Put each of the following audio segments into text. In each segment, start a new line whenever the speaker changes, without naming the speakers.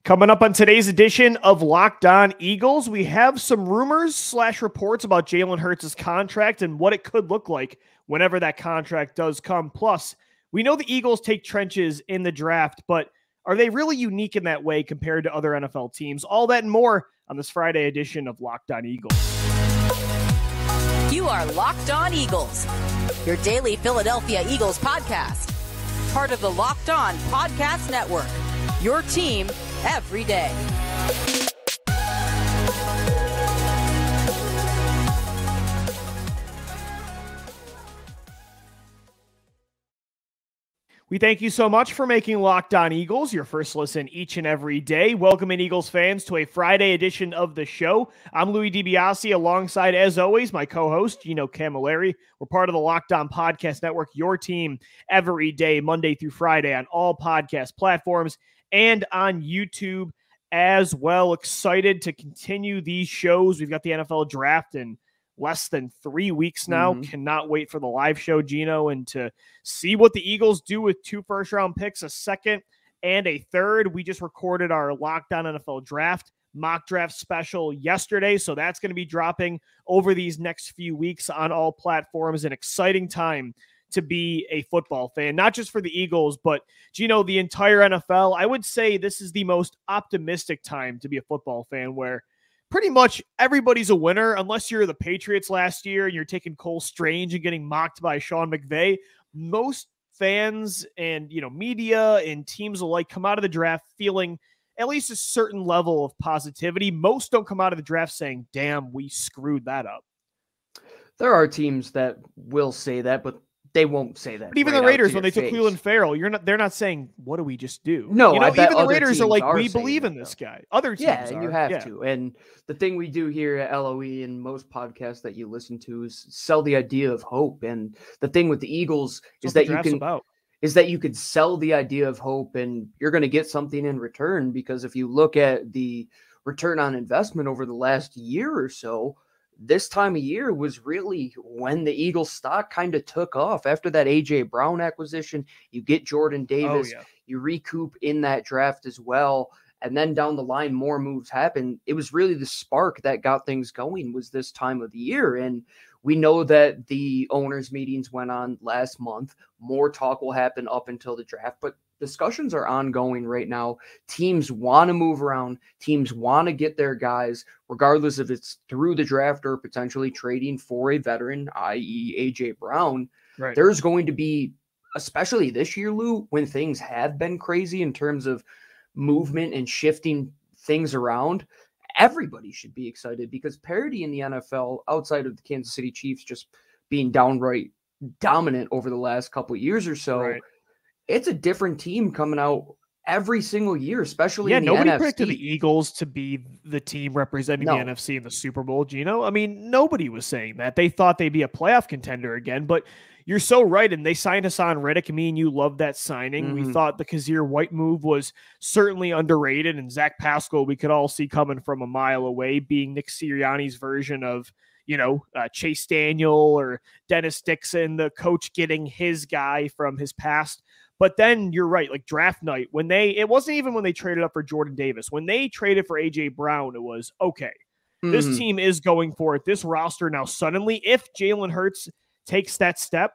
Coming up on today's edition of Locked On Eagles, we have some rumors/reports about Jalen Hurts' contract and what it could look like whenever that contract does come. Plus, we know the Eagles take trenches in the draft, but are they really unique in that way compared to other NFL teams? All that and more on this Friday edition of Locked On Eagles.
You are Locked On Eagles, your daily Philadelphia Eagles podcast. Part of the Locked On Podcast Network, your team every day.
We thank you so much for making Locked On Eagles your first listen each and every day. Welcome in, Eagles fans, to a Friday edition of the show. I'm Louie DiBiase, alongside, as always, my co-host, Gino Camilleri. We're part of the Locked On Podcast Network, your team every day, Monday through Friday, on all podcast platforms and on YouTube as well. Excited to continue these shows. We've got the NFL draft in less than 3 weeks now. Cannot wait for the live show, Gino, and to see what the Eagles do with 2 first-round picks, a second and a third. We just recorded our Locked On NFL Draft mock draft special yesterday, so that's going to be dropping over these next few weeks on all platforms. An exciting time to be a football fan, not just for the Eagles, but, Gino, the entire NFL. I would say this is the most optimistic time to be a football fan, where pretty much everybody's a winner, unless you're the Patriots last year and you're taking Cole Strange and getting mocked by Sean McVay. Most fans and, media and teams alike come out of the draft feeling at least a certain level of positivity. Most don't come out of the draft saying, damn, we screwed that up.
There are teams that will say that, but they won't say that.
But even
right
the Raiders,
to
when they
face.
took Cleveland Farrell, they're not saying, what do we just do?
No, I bet
even the
other
Raiders are like,
teams
we
saying
believe
that,
in this
though.
guy. Other teams
and
are.
you have to. And the thing we do here at LOE and most podcasts that you listen to is sell the idea of hope. And the thing with the Eagles is that you can sell the idea of hope, and you're going to get something in return. Because if you look at the return on investment over the last year or so, this time of year was really when the Eagles stock kind of took off. After that A.J. Brown acquisition, you get Jordan Davis, you recoup in that draft as well. And then down the line, more moves happen. It was really the spark that got things going was this time of the year. And we know that the owners' meetings went on last month. More talk will happen up until the draft, but discussions are ongoing right now. Teams want to move around. Teams want to get their guys, regardless if it's through the draft or potentially trading for a veteran, i.e. A.J. Brown.
Right.
There's going to be, especially this year, Lou, when things have been crazy in terms of movement and shifting things around, everybody should be excited because parity in the NFL, outside of the Kansas City Chiefs just being downright dominant over the last couple of years or so, it's a different team coming out every single year, especially in the
nobody
NFC.
predicted the Eagles to be the team representing the NFC in the Super Bowl, Gino. I mean, nobody was saying that. They thought they'd be a playoff contender again, but you're so right. And they signed Hassan Reddick. Me and you loved that signing. We thought the Kazir White move was certainly underrated, and Zach Pascal we could all see coming from a mile away, being Nick Sirianni's version of Chase Daniel or Dennis Dixon, the coach getting his guy from his past. But then you're right, like draft night, it wasn't even when they traded up for Jordan Davis. When they traded for A.J. Brown, it was, okay, this team is going for it. This roster now suddenly, if Jalen Hurts takes that step,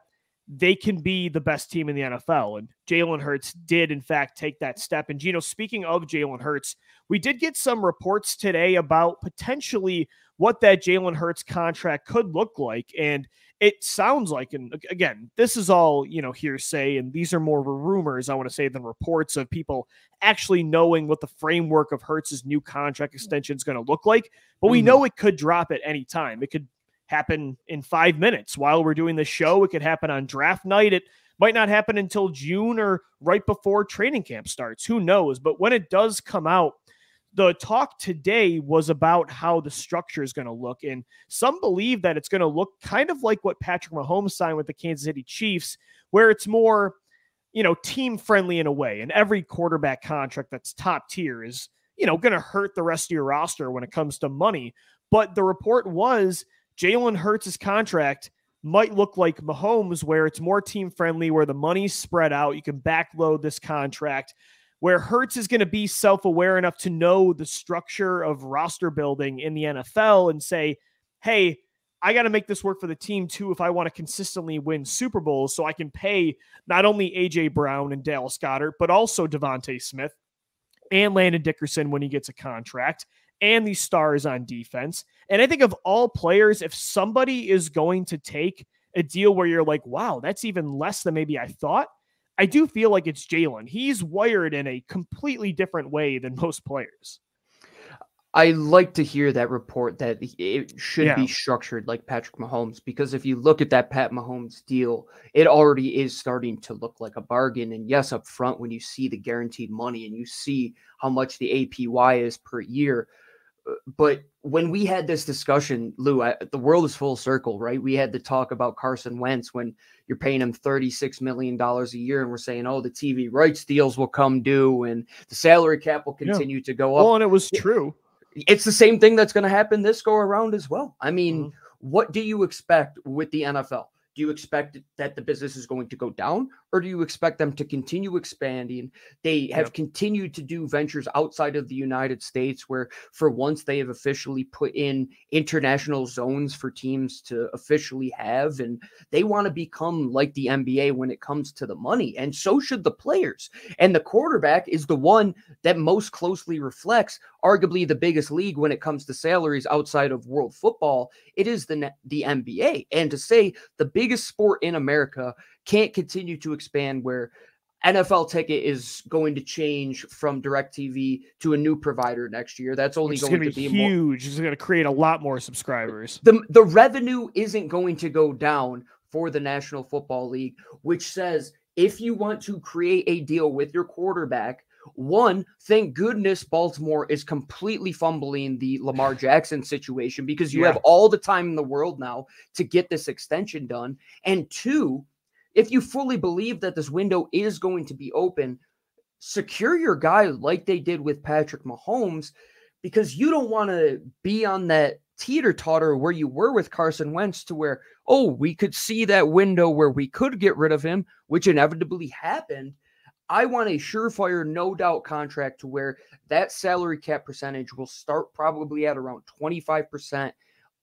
they can be the best team in the NFL. And Jalen Hurts did, in fact, take that step. And, Gino, speaking of Jalen Hurts, we did get some reports today about potentially what that Jalen Hurts contract could look like. And it sounds like, and again, this is all, hearsay, and these are more rumors, I want to say, than reports of people actually knowing what the framework of Hurts' new contract extension is going to look like. But we know it could drop at any time. It could happen in 5 minutes while we're doing the show. It could happen on draft night. It might not happen until June or right before training camp starts. Who knows? But when it does come out, the talk today was about how the structure is going to look. And some believe that it's going to look kind of like what Patrick Mahomes signed with the Kansas City Chiefs, where it's more, team friendly in a way. And every quarterback contract that's top tier is, going to hurt the rest of your roster when it comes to money. But the report was Jalen Hurts' contract might look like Mahomes, where it's more team friendly, where the money's spread out. You can backload this contract. where Hurts is going to be self-aware enough to know the structure of roster building in the NFL and say, hey, I got to make this work for the team too if I want to consistently win Super Bowls, so I can pay not only A.J. Brown and Dallas Goedert, but also Devontae Smith and Landon Dickerson when he gets a contract, and these stars on defense. And I think of all players, if somebody is going to take a deal where you're like, wow, that's even less than maybe I thought, I do feel like it's Jalen. He's wired in a completely different way than most players.
I like to hear that report that it should be structured like Patrick Mahomes, because if you look at that Pat Mahomes deal, it already is starting to look like a bargain. And yes, up front, when you see the guaranteed money and you see how much the APY is per year. But when we had this discussion, Lou, the world is full circle, right? We had to talk about Carson Wentz when you're paying him $36 million a year. And we're saying, oh, the TV rights deals will come due and the salary cap will continue to go up.
Well, and it was true.
It's the same thing that's going to happen this go around as well. I mean, what do you expect with the NFL? Do you expect that the business is going to go down, or do you expect them to continue expanding? They have continued to do ventures outside of the United States where for once they have officially put in international zones for teams to officially have, and they want to become like the NBA when it comes to the money. And so should the players. And the quarterback is the one that most closely reflects arguably the biggest league when it comes to salaries outside of world football. It is the NBA. And to say the biggest sport in America can't continue to expand where NFL ticket is going to change from DirecTV to a new provider next year. That's only going to be
huge. It's going to create a lot more subscribers.
The revenue isn't going to go down for the National Football League, which says if you want to create a deal with your quarterback, one, thank goodness Baltimore is completely fumbling the Lamar Jackson situation, because you have all the time in the world now to get this extension done. And two, if you fully believe that this window is going to be open, secure your guy like they did with Patrick Mahomes, because you don't want to be on that teeter-totter where you were with Carson Wentz to where, oh, we could see that window where we could get rid of him, which inevitably happened. I want a surefire, no doubt contract to where that salary cap percentage will start probably at around 25%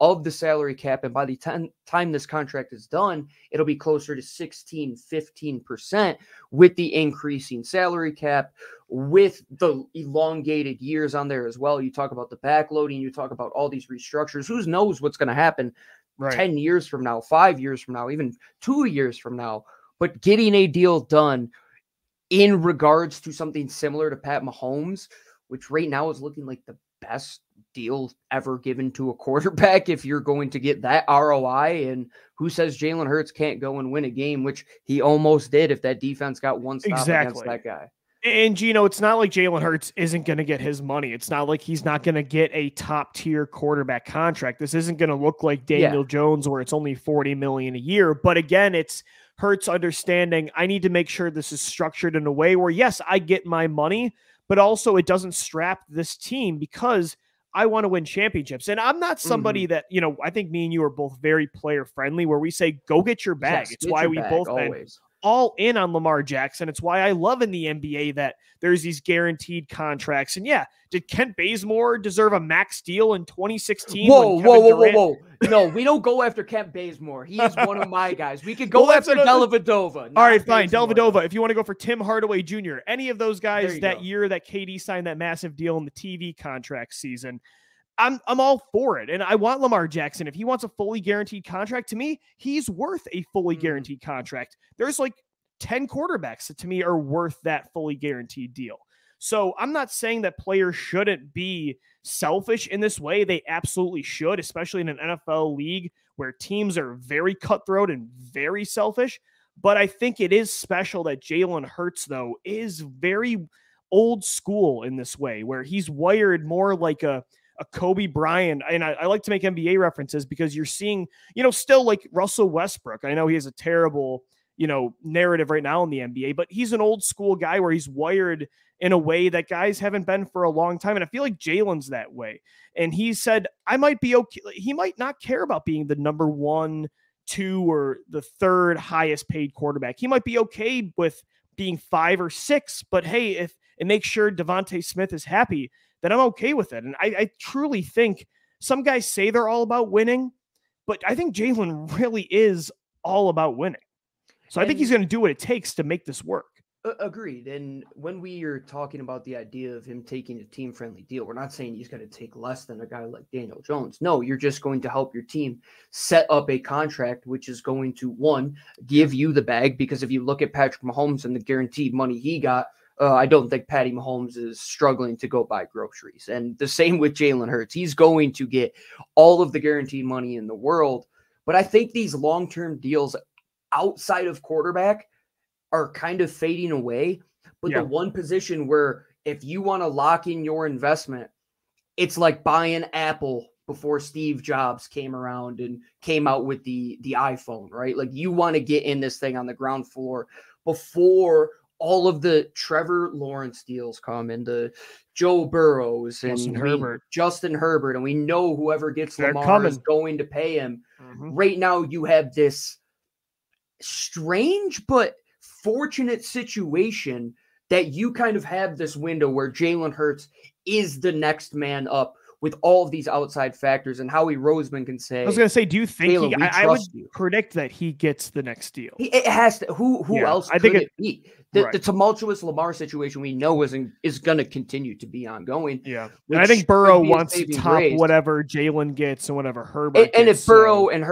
of the salary cap. And by the time this contract is done, it'll be closer to 16, 15% with the increasing salary cap, with the elongated years on there as well. You talk about the backloading, you talk about all these restructures. Who knows what's going to happen 10 years from now, 5 years from now, even 2 years from now. But getting a deal done in regards to something similar to Pat Mahomes, which right now is looking like the best deal ever given to a quarterback if you're going to get that ROI. And who says Jalen Hurts can't go and win a game, which he almost did if that defense got one stop against that guy.
And Gino, it's not like Jalen Hurts isn't going to get his money. It's not like he's not going to get a top tier quarterback contract. This isn't going to look like Daniel Jones where it's only $40 million a year. But again, it's Hurts understanding I need to make sure this is structured in a way where, yes, I get my money, but also it doesn't strap this team because I want to win championships. And I'm not somebody that, you know, I think me and you are both very player friendly where we say, go get your bag.
Yes,
it's why we both been all in on Lamar Jackson. It's why I love in the NBA that there's these guaranteed contracts. And yeah, did Kent Bazemore deserve a max deal in 2016?
Whoa. No, we don't go after Kent Bazemore. He is one of my guys. We could go after Dellavedova.
All right, fine. Dellavedova. If you want to go for Tim Hardaway Jr., any of those guys that year that KD signed that massive deal in the TV contract season, I'm all for it. And I want Lamar Jackson. If he wants a fully guaranteed contract, to me, he's worth a fully guaranteed contract. There's like 10 quarterbacks that to me are worth that fully guaranteed deal. So I'm not saying that players shouldn't be selfish in this way. They absolutely should, especially in an NFL league where teams are very cutthroat and very selfish. But I think it is special that Jalen Hurts, though, is very old school in this way, where he's wired more like a Kobe Bryant. And I like to make NBA references because you're seeing, you know, still like Russell Westbrook. I know he has a terrible, you know, narrative right now in the NBA, but he's an old school guy where he's wired in a way that guys haven't been for a long time. And I feel like Jalen's that way. And he said, I might be okay. He might not care about being the number 1, 2, or the 3rd highest paid quarterback. He might be okay with being 5 or 6, but hey, and make sure Devontae Smith is happy, then I'm okay with it. And I truly think some guys say they're all about winning, but I think Jalen really is all about winning. So I think he's going to do what it takes to make this work.
Agreed. And when we are talking about the idea of him taking a team-friendly deal, we're not saying he's going to take less than a guy like Daniel Jones. No, you're just going to help your team set up a contract which is going to, one, give you the bag, because if you look at Patrick Mahomes and the guaranteed money he got, I don't think Patty Mahomes is struggling to go buy groceries. And the same with Jalen Hurts. He's going to get all of the guaranteed money in the world. But I think these long-term deals outside of quarterback are kind of fading away. But the one position where if you want to lock in your investment, it's like buying Apple before Steve Jobs came around and came out with the iPhone, right? Like you want to get in this thing on the ground floor before all of the Trevor Lawrence deals come and the Joe Burrows and Justin Herbert. And we know whoever gets Lamar is going to pay him. Right now you have this strange but fortunate situation that you kind of have this window where Jalen Hurts is the next man up with all of these outside factors, and Howie Roseman can say,
I was going to say, do you think I would predict that he gets the next deal?
It has to. Who else could it be? The tumultuous Lamar situation we know is going to continue to be ongoing.
Yeah. And I think Burrow wants to top whatever Jalen gets and whatever Herbert gets.
And if Burrow and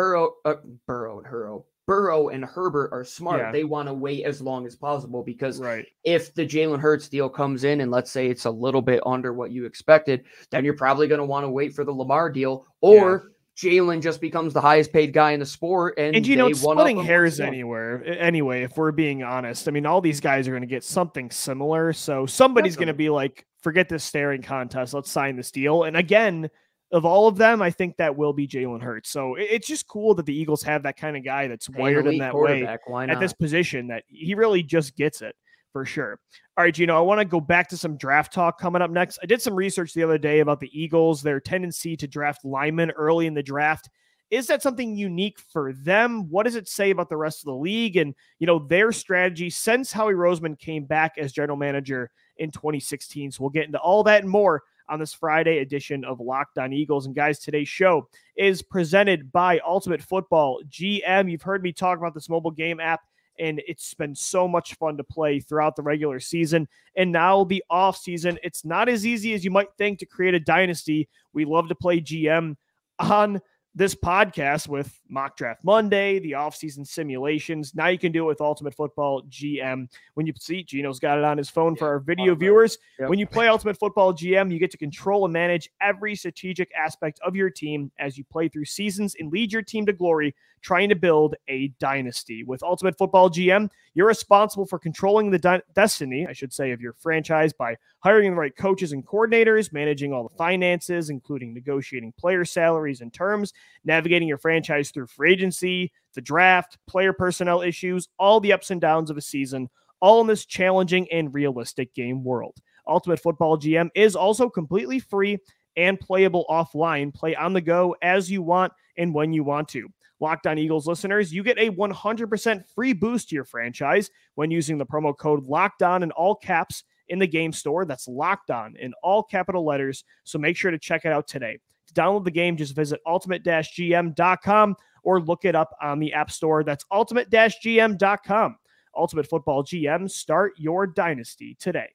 Herbert are smart, they want to wait as long as possible, because if the Jalen Hurts deal comes in and let's say it's a little bit under what you expected, then you're probably going to want to wait for the Lamar deal, or Jalen just becomes the highest paid guy in the sport. And
you know, it's splitting hairs anyway, if we're being honest. I mean, all these guys are going to get something similar. So somebody's going to be like, forget this staring contest. Let's sign this deal. And again, of all of them, I think that will be Jalen Hurts. So it's just cool that the Eagles have that kind of guy that's wired in that way at this position, that he really just gets it for sure. All right, Gino, I want to go back to some draft talk coming up next. I did some research the other day about the Eagles, their tendency to draft linemen early in the draft. Is that something unique for them? What does it say about the rest of the league and, you know, their strategy since Howie Roseman came back as general manager in 2016? So we'll get into all that and more on this Friday edition of Locked On Eagles. And guys, today's show is presented by Ultimate Football GM. You've heard me talk about this mobile game app, and it's been so much fun to play throughout the regular season. And now the off season, it's not as easy as you might think to create a dynasty. We love to play GM on this podcast with Mock Draft Monday, the offseason simulations. Now you can do it with Ultimate Football GM. When you see, Gino's got it on his phone for our video viewers. When you play Ultimate Football GM, you get to control and manage every strategic aspect of your team as you play through seasons and lead your team to glory, trying to build a dynasty. With Ultimate Football GM, you're responsible for controlling the destiny, I should say, of your franchise by hiring the right coaches and coordinators, managing all the finances, including negotiating player salaries and terms, navigating your franchise through free agency, the draft, player personnel issues, all the ups and downs of a season, all in this challenging and realistic game world. Ultimate Football GM is also completely free and playable offline. Play on the go as you want and when you want to. Locked On Eagles listeners, you get a 100% free boost to your franchise when using the promo code Locked On in all caps in the game store. That's Locked On in all capital letters. So make sure to check it out today. To download the game, just visit ultimate-gm.com or look it up on the App Store. That's ultimate-gm.com. Ultimate Football GM, start your dynasty today.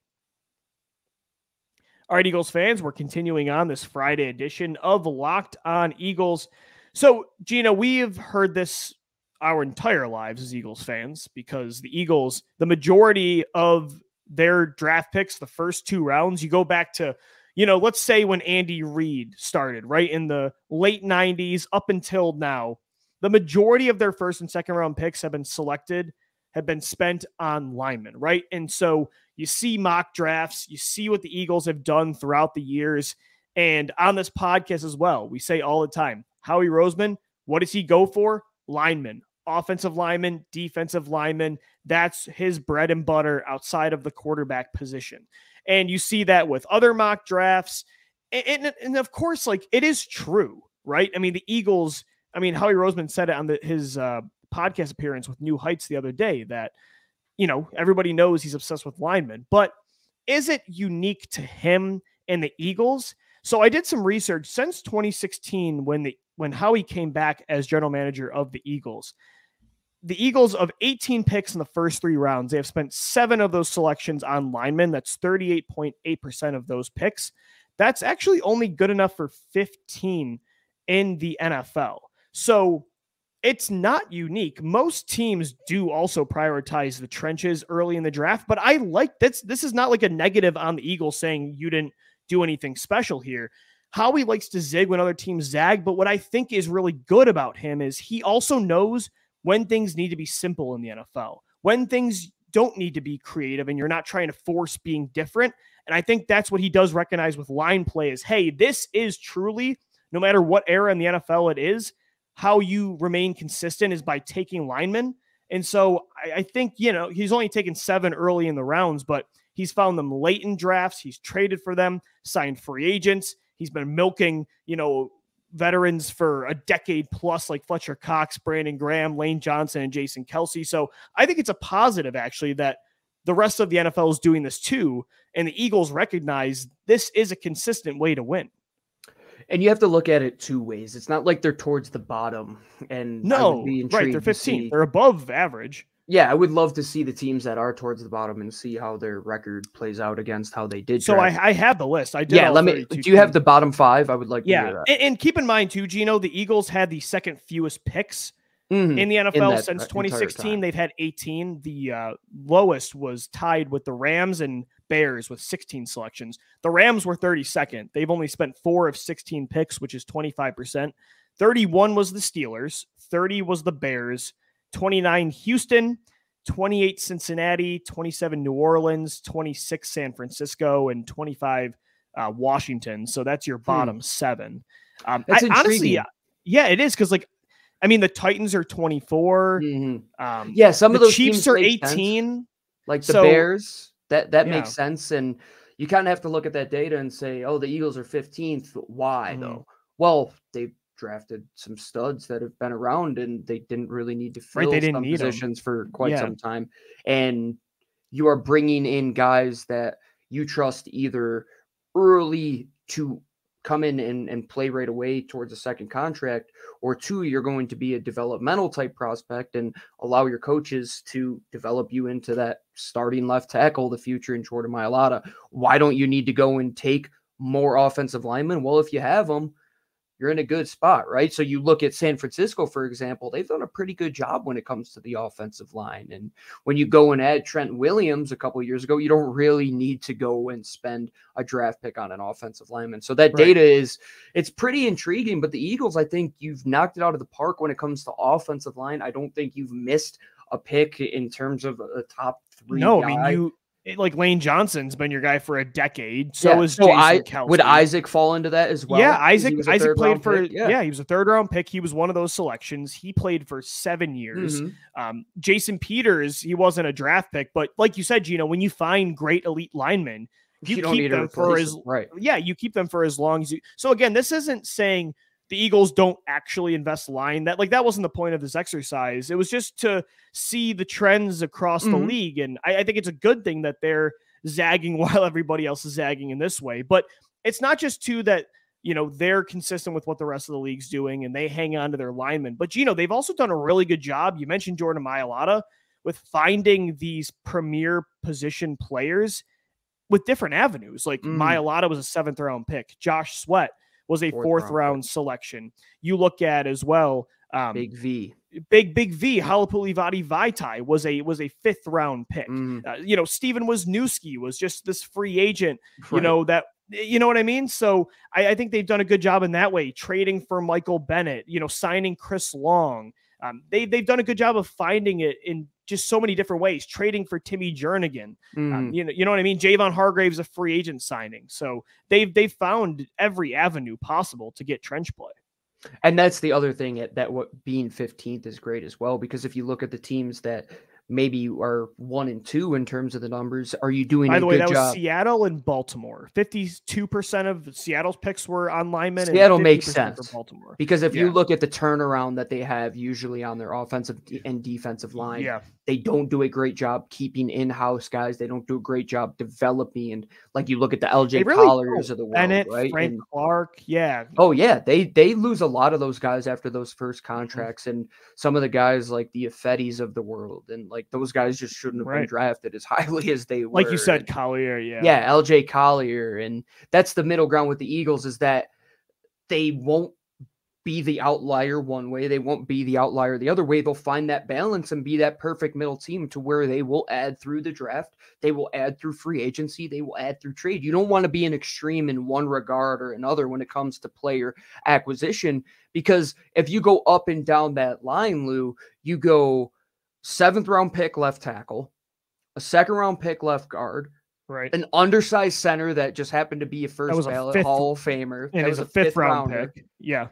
All right, Eagles fans, we're continuing on this Friday edition of Locked On Eagles. So, Gino, we have heard this our entire lives as Eagles fans, because the Eagles, the majority of their draft picks, the first two rounds, you go back to, you know, let's say when Andy Reid started, right, in the late 90s up until now, the majority of their first and second round picks have been spent on linemen, right? And so you see mock drafts, you see what the Eagles have done throughout the years. And on this podcast as well, we say all the time, Howie Roseman, what does he go for? Linemen, offensive linemen, defensive linemen. That's his bread and butter outside of the quarterback position. And you see that with other mock drafts. And of course, like, it is true, right? I mean, the Eagles, I mean, Howie Roseman said it on his podcast appearance with New Heights the other day that, you know, everybody knows he's obsessed with linemen. But isn't unique to him and the Eagles. So I did some research since 2016 when Howie came back as general manager of the Eagles. The Eagles, of 18 picks in the first 3 rounds, they have spent 7 of those selections on linemen. That's 38.8% of those picks. That's actually only good enough for 15 in the NFL. So it's not unique. Most teams do also prioritize the trenches early in the draft, but I like this. This is not like a negative on the Eagles saying you didn't do anything special here. Howie likes to zig when other teams zag, but what I think is really good about him is he also knows when things need to be simple in the NFL, when things don't need to be creative and you're not trying to force being different. And I think that's what he does recognize with line play is, hey, this is truly, no matter what era in the NFL it is, how you remain consistent is by taking linemen. And so I think, he's only taken 7 early in the rounds, but he's found them late in drafts. He's traded for them, signed free agents. He's been milking, veterans for a decade plus, like Fletcher Cox, Brandon Graham, Lane Johnson, and Jason Kelsey. So I think it's a positive, actually, that the rest of the NFL is doing this too. And the Eagles recognize this is a consistent way to win.
And you have to look at it 2 ways. It's not like they're towards the bottom. And
no, right, they're 15th. They're above average.
Yeah, I would love to see the teams that are towards the bottom and see how their record plays out against how they did.
So I have the list. I did.
Yeah, do you have the bottom 5? I would like to hear that.
And keep in mind too, Gino, the Eagles had the second fewest picks in the NFL since 2016. They've had 18. The lowest was tied with the Rams and Bears with 16 selections. The Rams were 32nd. They've only spent 4 of 16 picks, which is 25%. 31 was the Steelers. 30 was the Bears. 29 Houston, 28 Cincinnati, 27 New Orleans, 26 San Francisco, and 25 Washington. So that's your bottom 7.
That's intriguing.
Honestly, yeah, it is because the Titans are 24.
Yeah, some of those
Chiefs are 18.
Sense. Like the Bears, that makes sense. And you kind of have to look at that data and say, oh, the Eagles are 15th. Why though? Well, they drafted some studs that have been around and they didn't really need to fill some positions for quite some time. And you are bringing in guys that you trust either early to come in and play right away towards a second contract, or 2, you're going to be a developmental type prospect and allow your coaches to develop you into that starting left tackle, the future in Jordan Mailata. Why don't you need to go and take more offensive linemen? Well, if you have them, you're in a good spot, right? So you look at San Francisco, for example, they've done a pretty good job when it comes to the offensive line. And when you go and add Trent Williams a couple of years ago, you don't really need to go and spend a draft pick on an offensive lineman. So that data it's pretty intriguing, but the Eagles, I think you've knocked it out of the park when it comes to offensive line. I don't think you've missed a pick in terms of a top 3
No,
guy.
Like Lane Johnson's been your guy for a decade. So is Jason Kelsey.
Would Isaac fall into that as well?
Yeah, Isaac played for he was a 3rd round pick. He was one of those selections. He played for 7 years. Jason Peters, he wasn't a draft pick, but like you said, Gino, when you find great elite linemen, you keep them for you keep them for as long as you. So again, this isn't saying the Eagles don't actually invest line. That wasn't the point of this exercise. It was just to see the trends across the league. And I think it's a good thing that they're zagging while everybody else is zagging in this way. But it's not just that, they're consistent with what the rest of the league's doing and they hang on to their linemen. But, they've also done a really good job. You mentioned Jordan Mailata with finding these premier position players with different avenues. Like Mailata was a 7th round pick. Josh Sweat was a 4th round selection. You look at as well. Big V. Halapuli Vaitai was a 5th round pick. Steven Wisniewski was just this free agent, that, you know what I mean? So I think they've done a good job in that way, trading for Michael Bennett, signing Chris Long. They've done a good job of finding it in just so many different ways, trading for Timmy Jernigan. You know what I mean? Javon Hargrave's a free agent signing. So they've found every avenue possible to get trench play.
And that's the other thing that what being 15th is great as well, because if you look at the teams that maybe are 1 and 2 in terms of the numbers. Are you doing
By the way, that
job?
was Seattle and Baltimore. 52% of Seattle's picks were on linemen.
Seattle
and
makes
50%
sense
for Baltimore.
because if you look at the turnaround that they have usually on their offensive and defensive line, they don't do a great job keeping in-house guys. They don't do a great job developing. And like you look at the LJ Colliers of the world,
Bennett,
right?
Frank Clark,
Oh yeah, they lose a lot of those guys after those first contracts, and some of the guys like the Affettis of the world, and like those guys just shouldn't have been drafted as highly as they were.
Like you said, Collier,
LJ Collier, and that's the middle ground with the Eagles is that they won't be the outlier one way. They won't be the outlier the other way. They'll find that balance and be that perfect middle team to where they will add through the draft. They will add through free agency. They will add through trade. You don't want to be an extreme in one regard or another when it comes to player acquisition, because if you go up and down that line, Lou, you go 7th round pick left tackle, a 2nd round pick left guard,
right,
an undersized center that just happened to be a first ballot Hall of Famer.
And
that was
a 5th round pick. Yeah.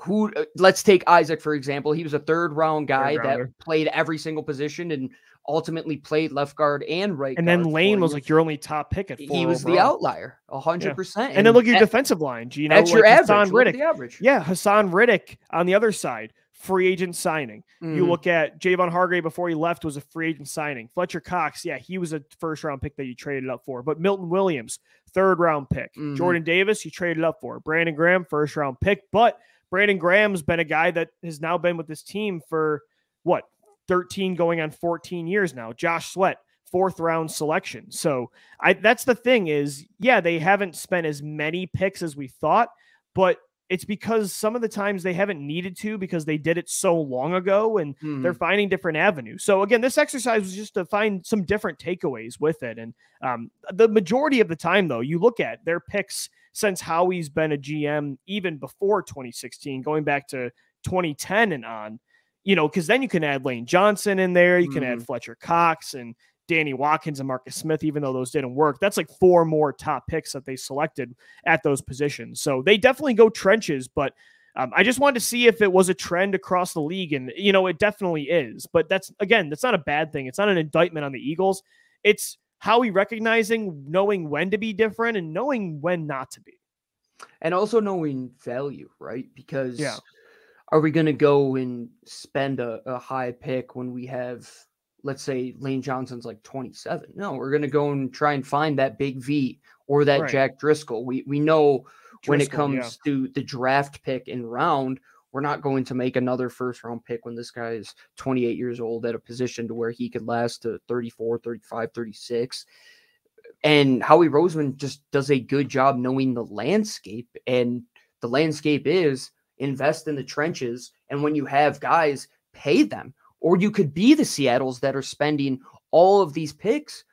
Who, let's take Isaac, for example. He was a 3rd round guy that played every single position and ultimately played left guard and right
guard. And then Lane was like your only top pick at 4.
He was the outlier, 100%.
And then look at your defensive line, Gino.
That's your average. Look at the average.
Yeah, Hassan Riddick on the other side, free agent signing. You look at Javon Hargrave before he left was a free agent signing. Fletcher Cox, he was a 1st round pick that you traded up for. But Milton Williams, 3rd round pick. Jordan Davis, you traded up for. Brandon Graham, 1st round pick. But Brandon Graham's been a guy that has now been with this team for 13 going on 14 years now. Josh Sweat, 4th round selection. So that's the thing is, they haven't spent as many picks as we thought, but it's because some of the times they haven't needed to because they did it so long ago and they're finding different avenues. So again, this exercise was just to find some different takeaways with it. And the majority of the time, though, you look at their picks since Howie's been a GM, even before 2016, going back to 2010 and on, because then you can add Lane Johnson in there. You can add Fletcher Cox and Danny Watkins and Marcus Smith, even though those didn't work. That's like 4 more top picks that they selected at those positions. So they definitely go trenches, but I just wanted to see if it was a trend across the league. And, it definitely is. But that's not a bad thing. It's not an indictment on the Eagles. It's Howie recognizing, knowing when to be different and knowing when not to be.
And also knowing value, right? Because are we going to go and spend a high pick when we have, let's say, Lane Johnson's like 27? No, we're going to go and try and find that big V or that Jack Driscoll. We know when it comes to the draft pick and round, we're not going to make another 1st round pick when this guy is 28 years old at a position to where he could last to 34, 35, 36. And Howie Roseman just does a good job knowing the landscape. And the landscape is invest in the trenches. And when you have guys, pay them. Or you could be the Seattles that are spending all of these picks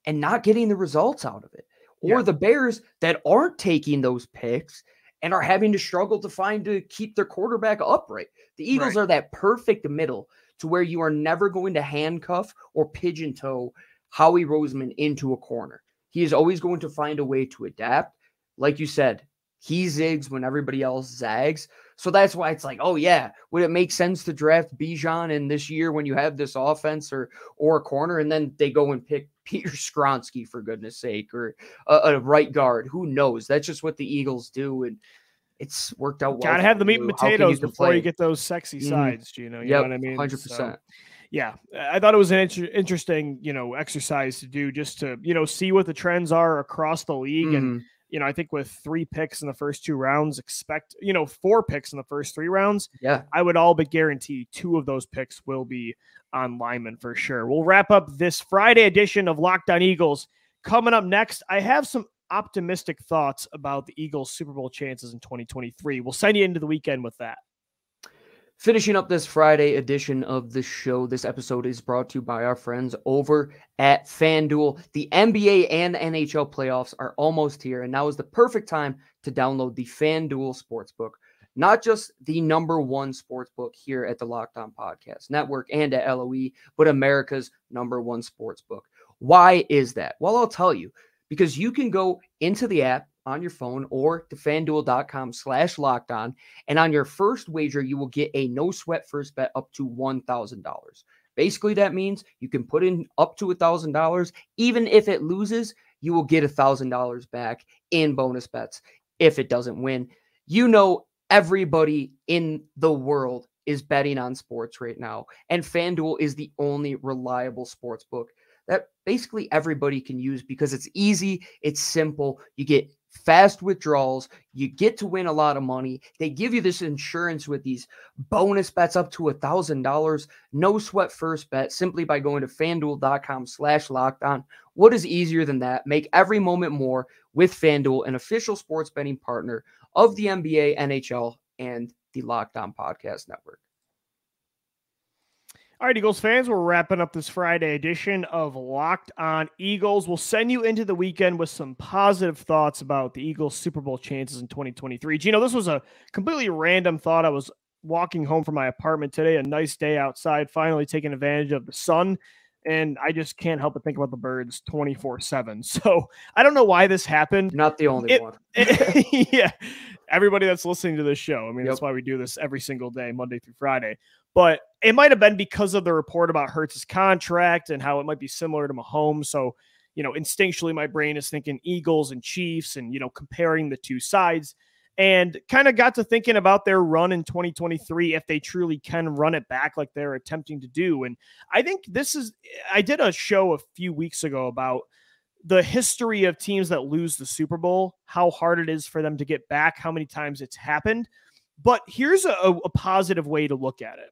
and not getting the results out of it. Or the Bears that aren't taking those picks and are having to struggle to keep their quarterback upright. The Eagles are that perfect middle to where you are never going to handcuff or pigeon toe Howie Roseman into a corner. He is always going to find a way to adapt. Like you said, he zigs when everybody else zags. So that's why it's like, would it make sense to draft Bijan in this year when you have this offense or a corner, and then they go and pick Peter Skronsky, for goodness sake, or a right guard? Who knows? That's just what the Eagles do, and it's worked out well.
Gotta have the meat and potatoes before you get those sexy sides, Gino. You know what I mean?
100%.
So, I thought it was an interesting, exercise to do just to, see what the trends are across the league. And, I think with 3 picks in the first 2 rounds, expect, 4 picks in the first 3 rounds. I would all but guarantee 2 of those picks will be on linemen for sure. We'll wrap up this Friday edition of Locked On Eagles. Coming up next, I have some optimistic thoughts about the Eagles' Super Bowl chances in 2023. We'll send you into the weekend with that.
Finishing up this Friday edition of the show, this episode is brought to you by our friends over at FanDuel. The NBA and NHL playoffs are almost here, and now is the perfect time to download the FanDuel Sportsbook. Not just the #1 sportsbook here at the Locked On Podcast Network and at LOE, but America's #1 sportsbook. Why is that? Well, I'll tell you. Because you can go into the app on your phone or to fanduel.com/lockedon, and on your first wager, you will get a no sweat first bet up to $1,000. Basically, that means you can put in up to $1,000. Even if it loses, you will get $1,000 back in bonus bets if it doesn't win. You know, everybody in the world is betting on sports right now, and FanDuel is the only reliable sports book that basically everybody can use because it's easy, it's simple, you get fast withdrawals, you get to win a lot of money. They give you this insurance with these bonus bets up to $1,000, no sweat first bet, simply by going to FanDuel.com/lockedon. What is easier than that? Make every moment more with FanDuel, an official sports betting partner of the NBA, NHL, and the Locked On Podcast Network.
All right, Eagles fans, we're wrapping up this Friday edition of Locked On Eagles. We'll send you into the weekend with some positive thoughts about the Eagles' Super Bowl chances in 2023. Gino, this was a completely random thought. I was walking home from my apartment today, a nice day outside, finally taking advantage of the sun, and I just can't help but think about the birds 24/7. So I don't know why this happened.
Not the only one.
Yeah, everybody that's listening to this show. I mean, That's why we do this every single day, Monday through Friday. But it might have been because of the report about Hurts' contract and how it might be similar to Mahomes. So, instinctually, my brain is thinking Eagles and Chiefs and, comparing the two sides, and kind of got to thinking about their run in 2023, if they truly can run it back like they're attempting to do. And I think I did a show a few weeks ago about the history of teams that lose the Super Bowl, how hard it is for them to get back, how many times it's happened. But here's a positive way to look at it.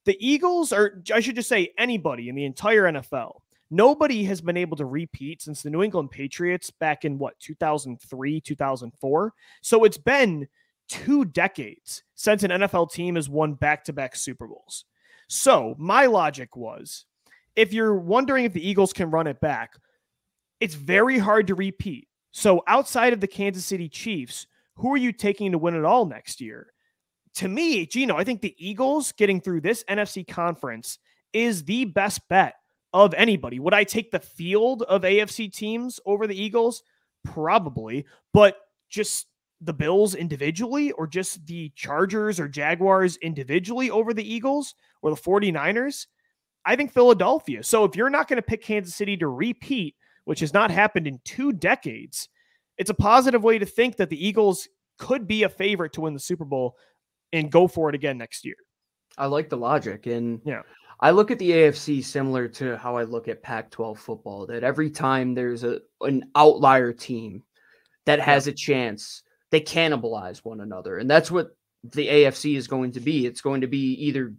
The Eagles, or I should just say anybody in the entire NFL, nobody has been able to repeat since the New England Patriots back in 2003, 2004. So it's been 2 decades since an NFL team has won back-to-back Super Bowls. So my logic was, if you're wondering if the Eagles can run it back, it's very hard to repeat. So outside of the Kansas City Chiefs, who are you taking to win it all next year? To me, Gino, I think the Eagles getting through this NFC conference is the best bet of anybody. Would I take the field of AFC teams over the Eagles? Probably, but just the Bills individually, or just the Chargers or Jaguars individually over the Eagles or the 49ers? I think Philadelphia. So if you're not going to pick Kansas City to repeat, which has not happened in 2 decades, it's a positive way to think that the Eagles could be a favorite to win the Super Bowl and go for it again next year.
I like the logic. And I look at the AFC similar to how I look at Pac-12 football, that every time there's an outlier team that has a chance, they cannibalize one another. And that's what the AFC is going to be. It's going to be either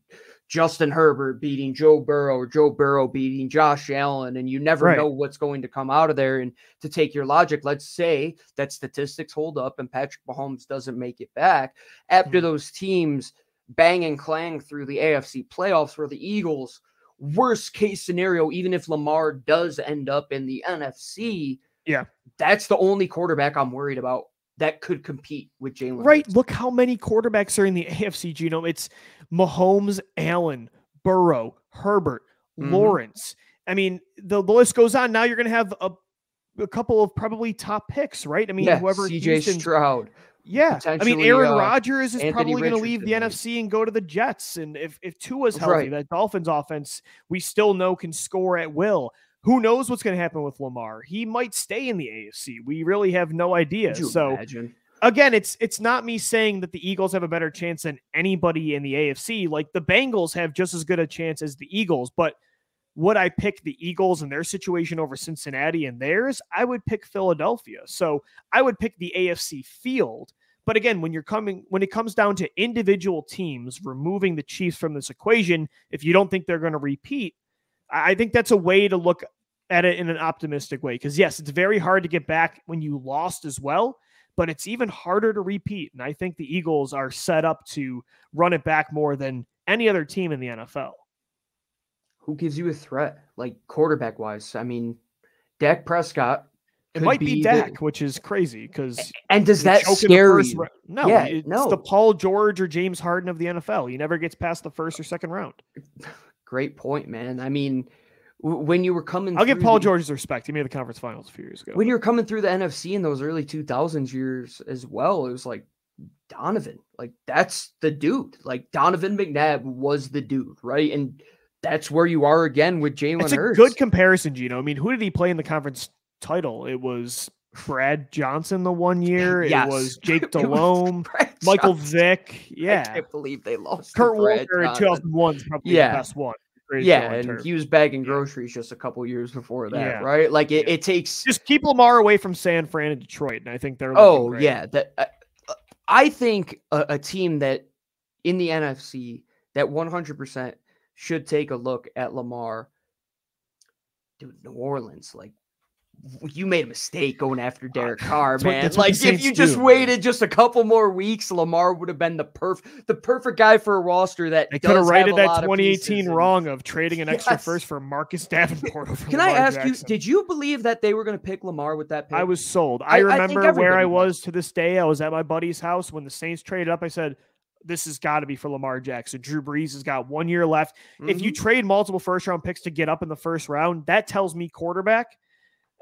Justin Herbert beating Joe Burrow or Joe Burrow beating Josh Allen, and you never know what's going to come out of there. And to take your logic, let's say that statistics hold up and Patrick Mahomes doesn't make it back after those teams bang and clang through the AFC playoffs, where the Eagles, worst case scenario, even if Lamar does end up in the NFC, that's the only quarterback I'm worried about that could compete with Jalen Hurts.
Look how many quarterbacks are in the AFC, Gino. It's Mahomes, Allen, Burrow, Herbert, Lawrence. I mean, the list goes on. Now you're going to have a couple of probably top picks, right? I mean, whoever
CJ Stroud.
Yeah. I mean, Aaron Rodgers is probably going to leave the NFC and go to the Jets. And if Tua's healthy, that Dolphins offense, we still know can score at will. Who knows what's going to happen with Lamar? He might stay in the AFC. We really have no idea. So
imagine?
Again, it's not me saying that the Eagles have a better chance than anybody in the AFC. Like, the Bengals have just as good a chance as the Eagles, but would I pick the Eagles and their situation over Cincinnati and theirs? I would pick Philadelphia. So I would pick the AFC field. But again, when it comes down to individual teams, removing the Chiefs from this equation, if you don't think they're going to repeat, I think that's a way to look at it in an optimistic way. Because yes, it's very hard to get back when you lost as well, but it's even harder to repeat. And I think the Eagles are set up to run it back more than any other team in the NFL.
Who gives you a threat, like quarterback wise? I mean, Dak Prescott.
It might be Dak, which is crazy because.
And does that scare you?
No, it's the Paul George or James Harden of the NFL. He never gets past the first or second round.
Great point, man. I mean, when you were coming,
I'll give Paul George his respect. He made the conference finals a few years ago.
When you were coming through the NFC in those early 2000s years as well, it was like Donovan. Like, that's the dude. Like, Donovan McNabb was the dude, right? And that's where you are again with Jalen Hurts.
It's a good comparison, Gino. I mean, who did he play in the conference title? It was Brad Johnson the one year.
Yes.
It was Jake Delhomme, Michael Vick. Yeah.
I can't believe they lost.
Kurt Walker in 2001 is probably the best one.
Yeah, and he was bagging groceries just a couple years before that, right? Like it takes
just keep Lamar away from San Fran and Detroit, and I think they're great.
Yeah. I think a team that in the NFC that 100% should take a look at Lamar. Dude, New Orleans, like you made a mistake going after Derek Carr, man. Like if you just waited just a couple more weeks, Lamar would have been the perfect guy for a roster that
they could have righted that 2018 wrong of trading an extra first for Marcus Davenport.
Can I ask you, did you believe that they were going to pick Lamar with that pick?
I was sold. I remember where I was to this day. I was at my buddy's house when the Saints traded up. I said, this has got to be for Lamar Jackson. Drew Brees has got 1 year left. If you trade multiple first-round picks to get up in the first round, that tells me quarterback.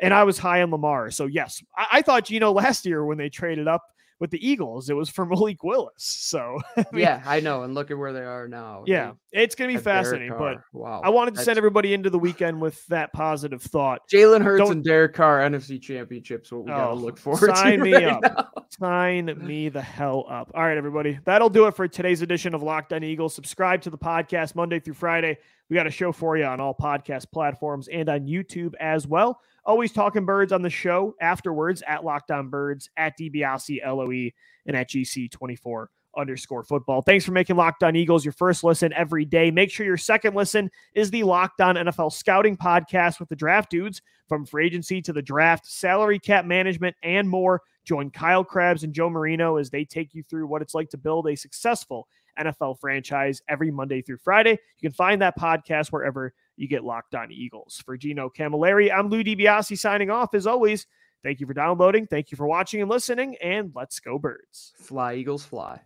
And I was high on Lamar. So, yes, I thought, last year when they traded up with the Eagles, it was for Malik Willis. So,
I know. And look at where they are now.
Yeah, it's going to be fascinating. But wow, I wanted to send everybody into the weekend with that positive thought.
Jalen Hurts and Derek Carr, NFC Championships, what we got to look forward to.
Sign me up. Now. Sign me the hell up. All right, everybody. That'll do it for today's edition of Locked On Eagles. Subscribe to the podcast Monday through Friday. We got a show for you on all podcast platforms and on YouTube as well. Always talking birds on the show afterwards at Locked On Birds, at DiBiase LOE, and at GC24_football. Thanks for making Locked On Eagles your first listen every day. Make sure your second listen is the Locked On NFL Scouting Podcast with the Draft Dudes. From free agency to the draft, salary cap management, and more. Join Kyle Krabs and Joe Marino as they take you through what it's like to build a successful NFL franchise every Monday through Friday. You can find that podcast wherever you get Locked On Eagles. For Gino Camilleri, I'm Lou DiBiase signing off. As always, thank you for downloading, thank you for watching and listening, and let's go Birds.
Fly, Eagles, fly.